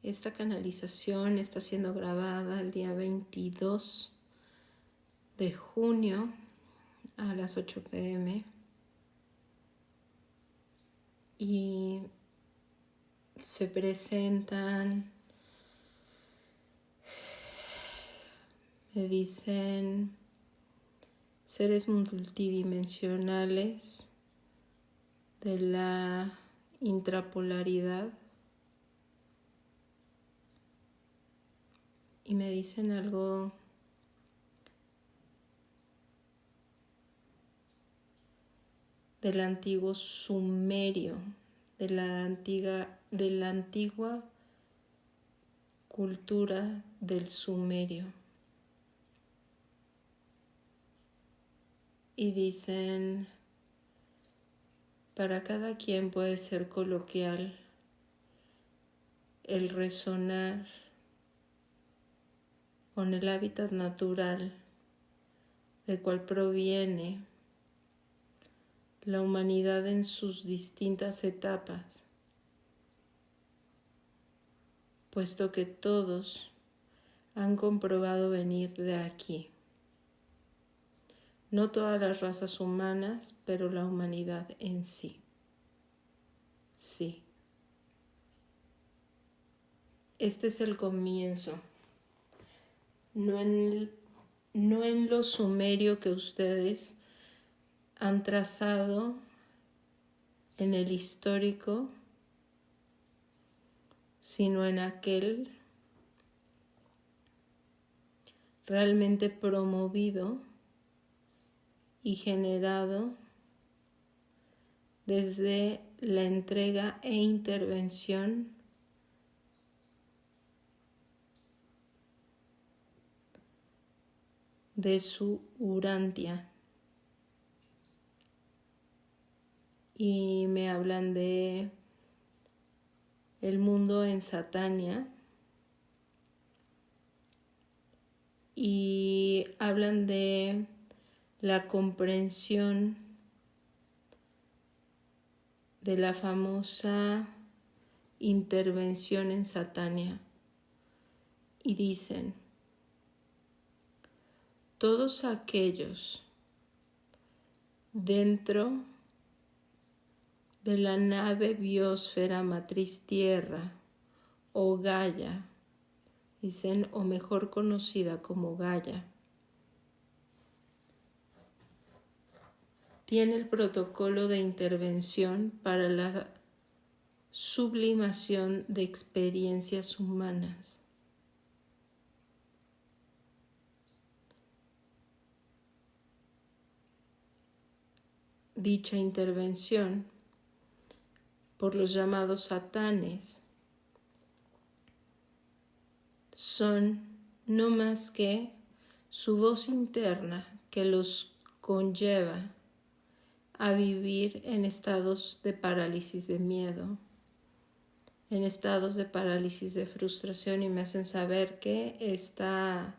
Esta canalización está siendo grabada el día 22 de junio a las 8 p.m. y se presentan, me dicen, seres multidimensionales de la intrapolaridad, y me dicen algo del antiguo Sumerio, de la antigua cultura del Sumerio. Y dicen, para cada quien puede ser coloquial el resonar con el hábitat natural del cual proviene la humanidad en sus distintas etapas, puesto que todos han comprobado venir de aquí. No todas las razas humanas, pero la humanidad en sí. Sí. Este es el comienzo. No en lo sumerio que ustedes han trazado en el histórico, sino en aquel realmente promovido y generado desde la entrega e intervención de su Urantia. Y me hablan de el mundo en Satania y hablan de la comprensión de la famosa intervención en Satania. Y dicen, todos aquellos dentro de la nave biosfera matriz Tierra o Gaia, dicen, o mejor conocida como Gaia, tiene el protocolo de intervención para la sublimación de experiencias humanas. Dicha intervención por los llamados satanes son no más que su voz interna que los conlleva a vivir en estados de parálisis de miedo, en estados de parálisis de frustración, y me hacen saber que esta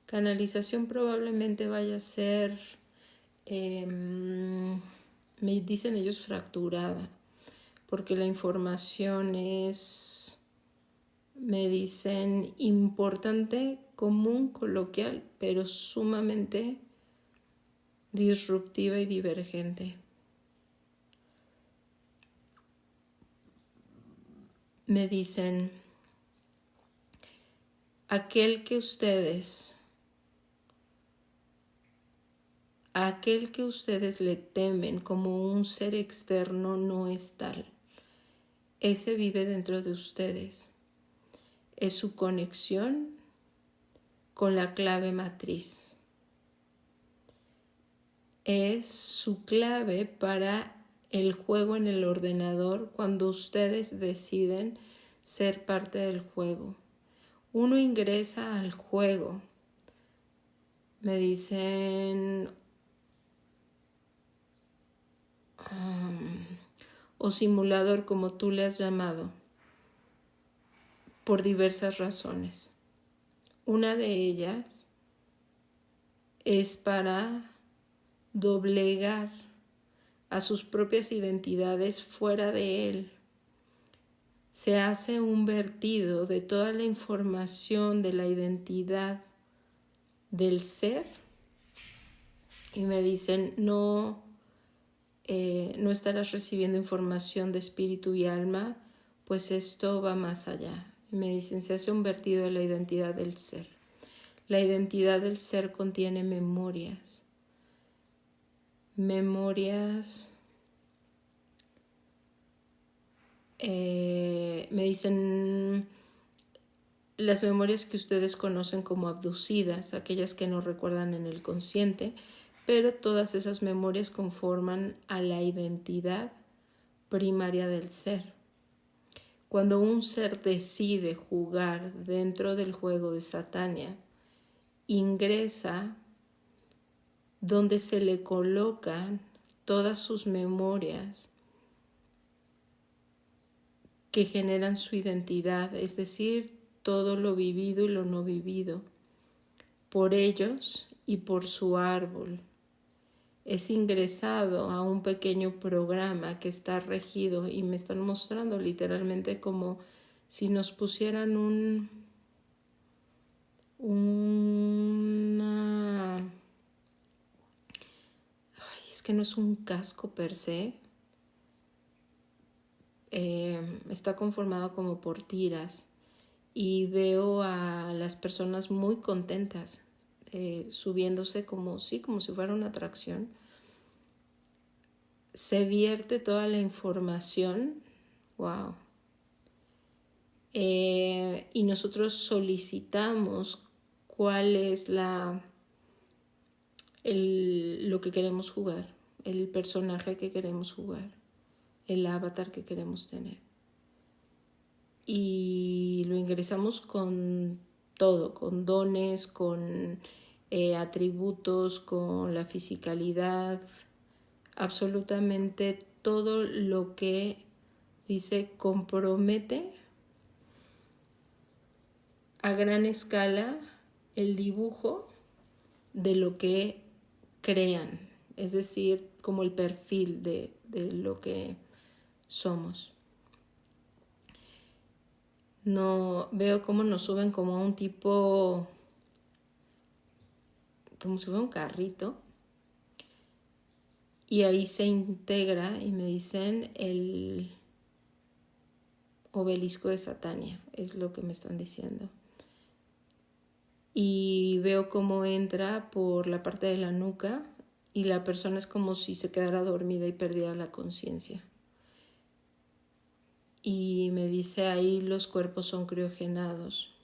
canalización probablemente vaya a ser, me dicen ellos, fracturada, porque la información es, me dicen, importante, común, coloquial, pero sumamente disruptiva y divergente. Me dicen, aquel que ustedes le temen como un ser externo no es tal. Ese vive dentro de ustedes. Es su conexión con la clave matriz. Es su clave para el juego en el ordenador cuando ustedes deciden ser parte del juego. Uno ingresa al juego, me dicen, o simulador, como tú le has llamado, por diversas razones. Una de ellas es para doblegar a sus propias identidades fuera de él, se hace un vertido de toda la información de la identidad del ser y me dicen no estarás recibiendo información de espíritu y alma, pues esto va más allá. Y me dicen se hace un vertido de la identidad del ser. La identidad del ser contiene memorias. Me dicen las memorias que ustedes conocen como abducidas, aquellas que no recuerdan en el consciente, pero todas esas memorias conforman a la identidad primaria del ser. Cuando un ser decide jugar dentro del juego de Satania, ingresa donde se le colocan todas sus memorias que generan su identidad, es decir, todo lo vivido y lo no vivido, por ellos y por su árbol. Es ingresado a un pequeño programa que está regido y me están mostrando literalmente como si nos pusieran es que no es un casco per se, está conformado como por tiras y veo a las personas muy contentas subiéndose como si fuera una atracción. Se vierte toda la información, wow, y nosotros solicitamos cuál es lo que queremos jugar, el personaje que queremos jugar, el avatar que queremos tener. Y lo ingresamos con todo, con dones, con atributos, con la fisicalidad, absolutamente todo lo que dice compromete a gran escala el dibujo de lo que crean, es decir, como el perfil de lo que somos. No veo cómo nos suben como a un tipo, como si fuera un carrito, y ahí se integra y me dicen el obelisco de Satania, es lo que me están diciendo. Y veo cómo entra por la parte de la nuca y la persona es como si se quedara dormida y perdiera la conciencia. Y me dice ahí los cuerpos son criogenados.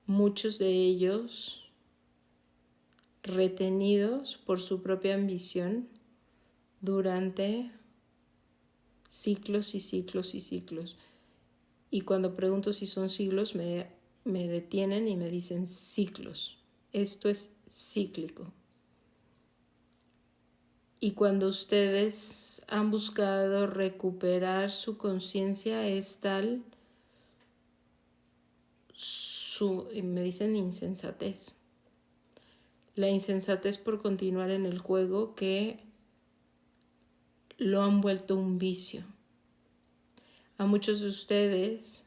Muchos de ellos retenidos por su propia ambición durante ciclos y ciclos y ciclos. Y cuando pregunto si son siglos, me detienen y me dicen ciclos. Esto es cíclico. Y cuando ustedes han buscado recuperar su conciencia, es tal me dicen insensatez. La insensatez por continuar en el juego que lo han vuelto un vicio. A muchos de ustedes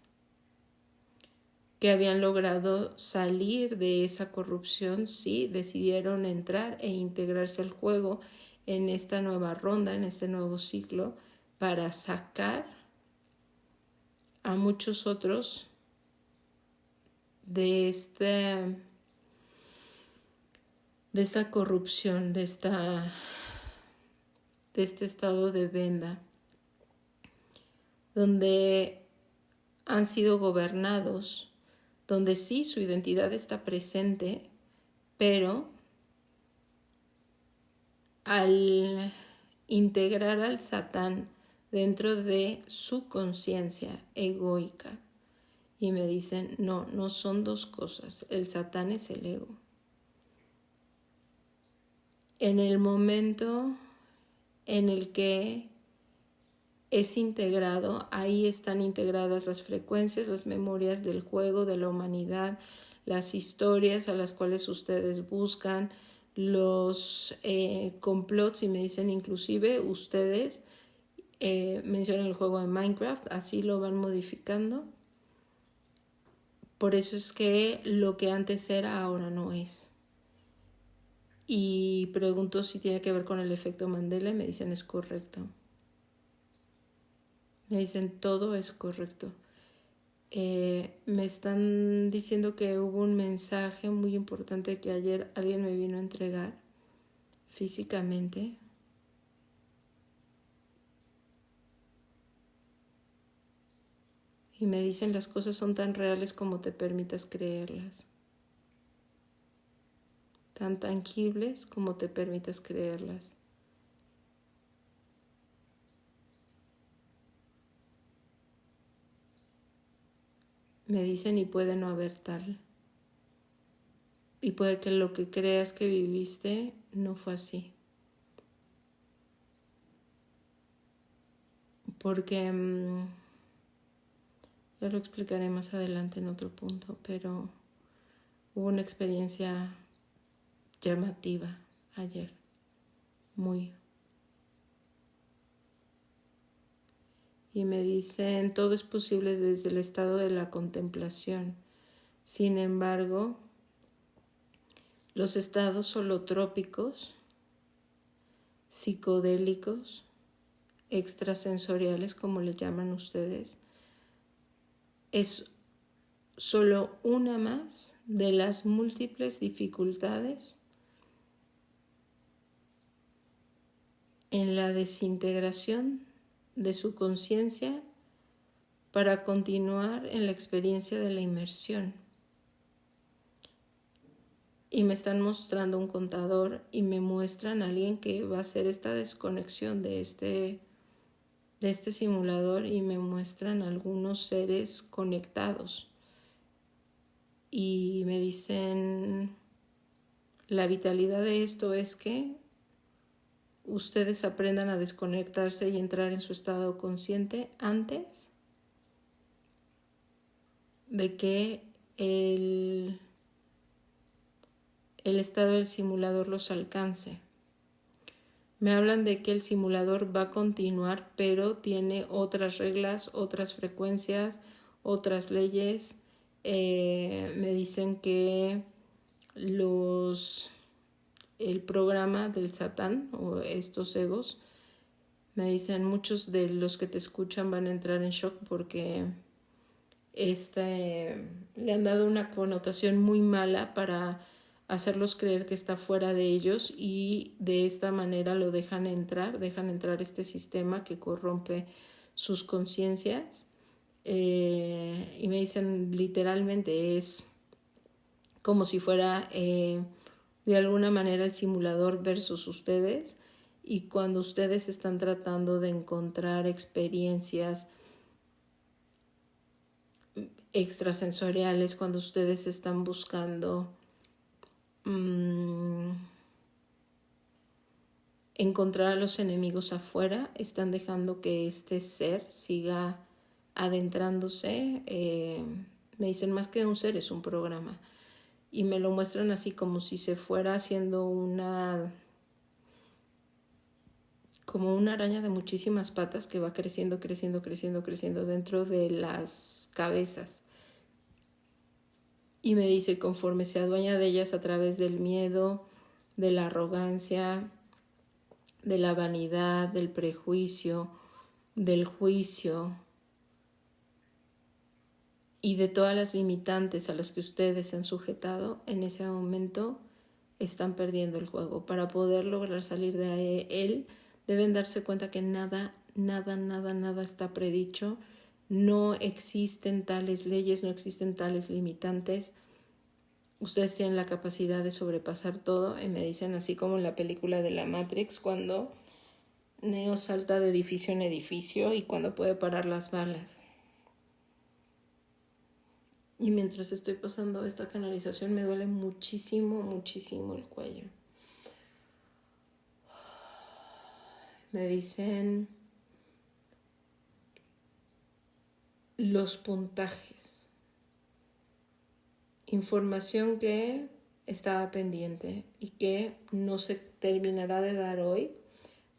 que habían logrado salir de esa corrupción, sí, decidieron entrar e integrarse al juego en esta nueva ronda, en este nuevo ciclo, para sacar a muchos otros de esta corrupción, de este estado de venda, donde han sido gobernados, donde sí su identidad está presente, pero al integrar al Satán dentro de su conciencia egoica, y me dicen, no son dos cosas, el Satán es el ego. En el momento en el que es integrado, ahí están integradas las frecuencias, las memorias del juego, de la humanidad, las historias a las cuales ustedes buscan, los complots, y me dicen inclusive ustedes Mencionan el juego de Minecraft, así lo van modificando. Por eso es que lo que antes era ahora no es. Y pregunto si tiene que ver con el efecto Mandela y me dicen es correcto. Me dicen todo es correcto. Me están diciendo que hubo un mensaje muy importante que ayer alguien me vino a entregar físicamente. Y me dicen las cosas son tan reales como te permitas creerlas. Tan tangibles como te permitas creerlas. Me dicen y puede no haber tal. Y puede que lo que creas que viviste no fue así. Porque ya lo explicaré más adelante en otro punto, pero hubo una experiencia llamativa ayer, muy. Y me dicen, todo es posible desde el estado de la contemplación. Sin embargo, los estados holotrópicos, psicodélicos, extrasensoriales, como le llaman ustedes, es solo una más de las múltiples dificultades en la desintegración de su conciencia para continuar en la experiencia de la inmersión. Y me están mostrando un contador y me muestran a alguien que va a hacer esta desconexión de este simulador y me muestran algunos seres conectados. Y me dicen, la vitalidad de esto es que ustedes aprendan a desconectarse y entrar en su estado consciente antes de que el estado del simulador los alcance. Me hablan de que el simulador va a continuar, pero tiene otras reglas, otras frecuencias, otras leyes. Me dicen que el programa del Satán o estos egos, me dicen muchos de los que te escuchan van a entrar en shock porque le han dado una connotación muy mala para hacerlos creer que está fuera de ellos y de esta manera lo dejan entrar este sistema que corrompe sus conciencias. Y me dicen literalmente es como si fuera de alguna manera el simulador versus ustedes, y cuando ustedes están tratando de encontrar experiencias extrasensoriales, cuando ustedes están buscando encontrar a los enemigos afuera, están dejando que este ser siga adentrándose. Me dicen más que un ser, es un programa. Y me lo muestran así como si se fuera haciendo como una araña de muchísimas patas que va creciendo, creciendo, creciendo, creciendo dentro de las cabezas. Y me dice, conforme se adueña de ellas a través del miedo, de la arrogancia, de la vanidad, del prejuicio, del juicio y de todas las limitantes a las que ustedes se han sujetado, en ese momento están perdiendo el juego. Para poder lograr salir de él, deben darse cuenta que nada está predicho. No existen tales leyes, no existen tales limitantes. Ustedes tienen la capacidad de sobrepasar todo. Y me dicen, así como en la película de la Matrix, cuando Neo salta de edificio en edificio y cuando puede parar las balas. Y mientras estoy pasando esta canalización me duele muchísimo, muchísimo el cuello. Me dicen los puntajes. Información que estaba pendiente y que no se terminará de dar hoy.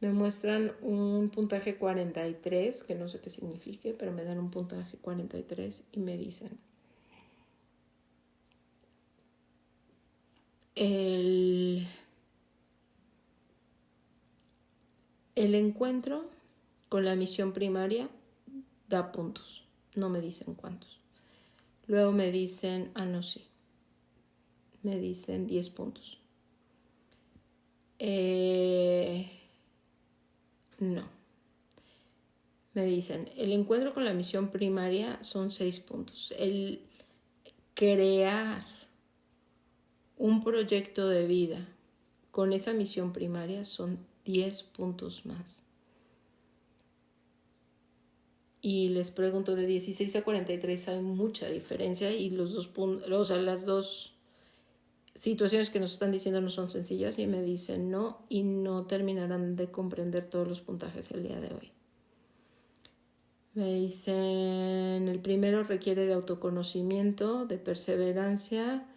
Me muestran un puntaje 43, que no sé qué signifique, pero me dan un puntaje 43 y me dicen: el encuentro con la misión primaria da puntos. No me dicen cuántos. Luego me dicen, no, sí. Me dicen 10 puntos. No. Me dicen, el encuentro con la misión primaria son 6 puntos. El crear un proyecto de vida con esa misión primaria son 10 puntos más. Y les pregunto, de 16 a 43 hay mucha diferencia y los dos puntos, o sea, las dos situaciones que nos están diciendo no son sencillas, y me dicen no, y no terminarán de comprender todos los puntajes el día de hoy. Me dicen, el primero requiere de autoconocimiento, de perseverancia,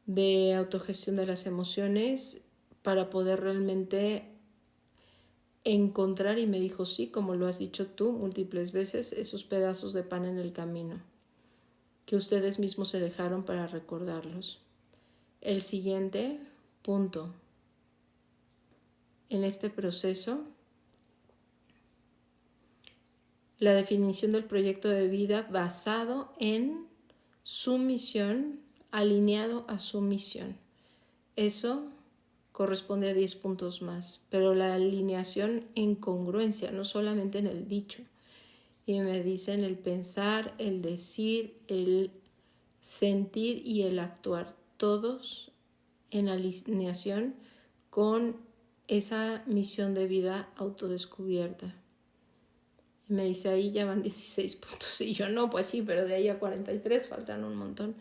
de autogestión de las emociones para poder realmente encontrar, y me dijo, sí, como lo has dicho tú múltiples veces, esos pedazos de pan en el camino que ustedes mismos se dejaron para recordarlos. El siguiente punto en este proceso, la definición del proyecto de vida basado en su misión, alineado a su misión. Eso corresponde a 10 puntos más, pero la alineación en congruencia, no solamente en el dicho. Y me dicen el pensar, el decir, el sentir y el actuar, todos en alineación con esa misión de vida autodescubierta. Y me dice, ahí ya van 16 puntos. Y yo, no, pues sí, pero de ahí a 43 faltan un montón.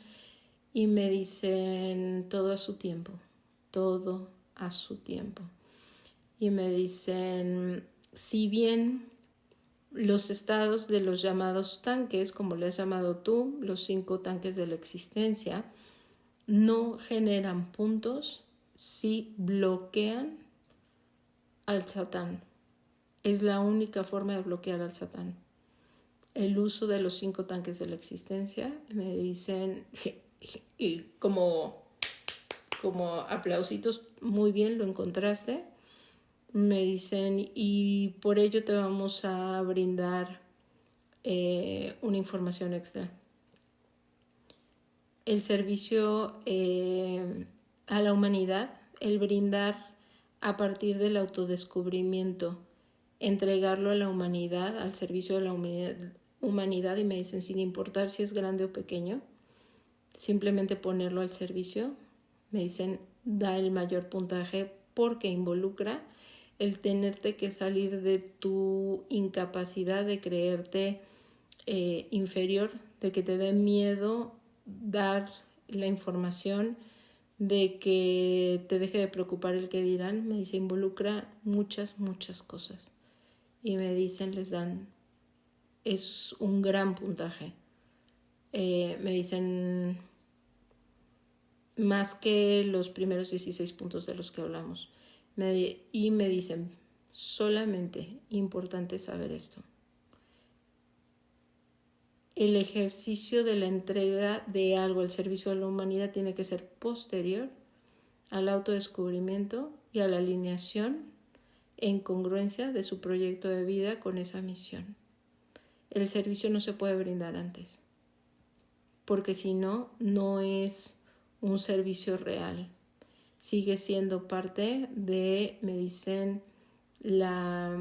Y me dicen, todo a su tiempo, todo a su tiempo. Y me dicen, si bien los estados de los llamados tanques, como le has llamado tú, los 5 tanques de la existencia, no generan puntos si bloquean al Satán. Es la única forma de bloquear al Satán. El uso de los 5 tanques de la existencia, me dicen, y como aplausitos, muy bien, lo encontraste. Me dicen, y por ello te vamos a brindar una información extra. El servicio a la humanidad, el brindar a partir del autodescubrimiento, entregarlo a la humanidad, al servicio de la humanidad, y me dicen, sin importar si es grande o pequeño, simplemente ponerlo al servicio, me dicen, da el mayor puntaje porque involucra el tenerte que salir de tu incapacidad de creerte inferior, de que te dé miedo dar la información, de que te deje de preocupar el que dirán. Me dice, involucra muchas cosas. Y me dicen, les dan, es un gran puntaje. Me dicen, más que los primeros 16 puntos de los que hablamos. Y me dicen, solamente importante saber esto. El ejercicio de la entrega de algo al servicio de la humanidad tiene que ser posterior al autodescubrimiento y a la alineación en congruencia de su proyecto de vida con esa misión. El servicio no se puede brindar antes, porque si no, no es un servicio real. Sigue siendo parte de, me dicen, la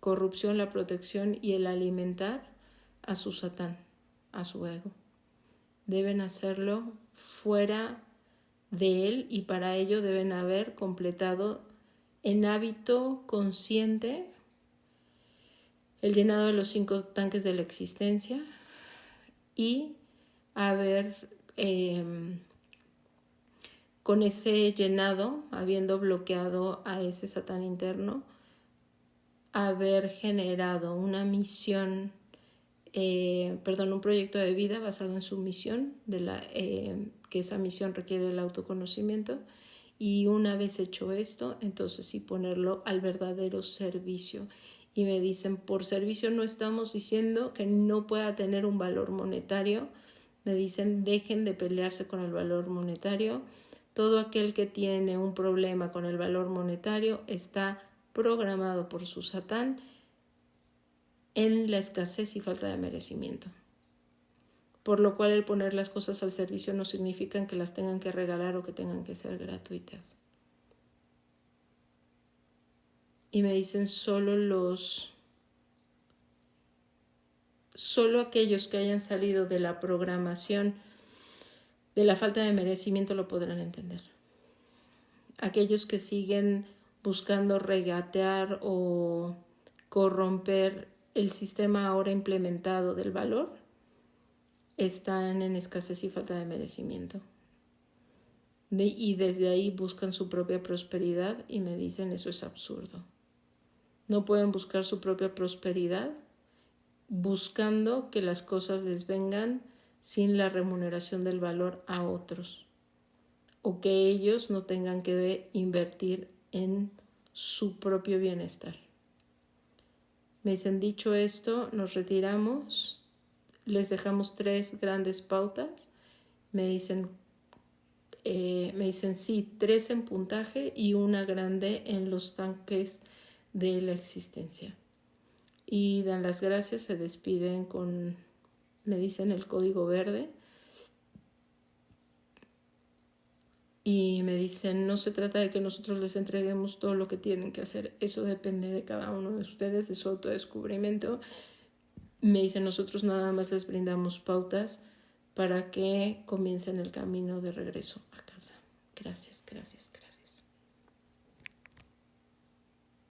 corrupción, la protección y el alimentar a su Satán, a su ego. Deben hacerlo fuera de él, y para ello deben haber completado en hábito consciente el llenado de los 5 tanques de la existencia, y haber con ese llenado, habiendo bloqueado a ese Satán interno, haber generado una misión, un proyecto de vida basado en su misión, que esa misión requiere el autoconocimiento, Y una vez hecho esto, entonces sí ponerlo al verdadero servicio. Y me dicen, por servicio no estamos diciendo que no pueda tener un valor monetario. Me dicen, dejen de pelearse con el valor monetario. Todo aquel que tiene un problema con el valor monetario está programado por su Satán en la escasez y falta de merecimiento. Por lo cual el poner las cosas al servicio no significa que las tengan que regalar o que tengan que ser gratuitas. Y me dicen solo aquellos que hayan salido de la programación de la falta de merecimiento lo podrán entender. Aquellos que siguen buscando regatear o corromper el sistema ahora implementado del valor están en escasez y falta de merecimiento. Y desde ahí buscan su propia prosperidad y me dicen eso es absurdo. No pueden buscar su propia prosperidad buscando que las cosas les vengan sin la remuneración del valor a otros o que ellos no tengan que invertir en su propio bienestar. Me dicen, dicho esto, nos retiramos, les dejamos 3 grandes pautas, me dicen sí, 3 en puntaje y una grande en los tanques de la existencia. Y dan las gracias, se despiden con, me dicen el código verde. Y me dicen, no se trata de que nosotros les entreguemos todo lo que tienen que hacer. Eso depende de cada uno de ustedes, de su autodescubrimiento. Me dicen, nosotros nada más les brindamos pautas para que comiencen el camino de regreso a casa. Gracias, gracias, gracias.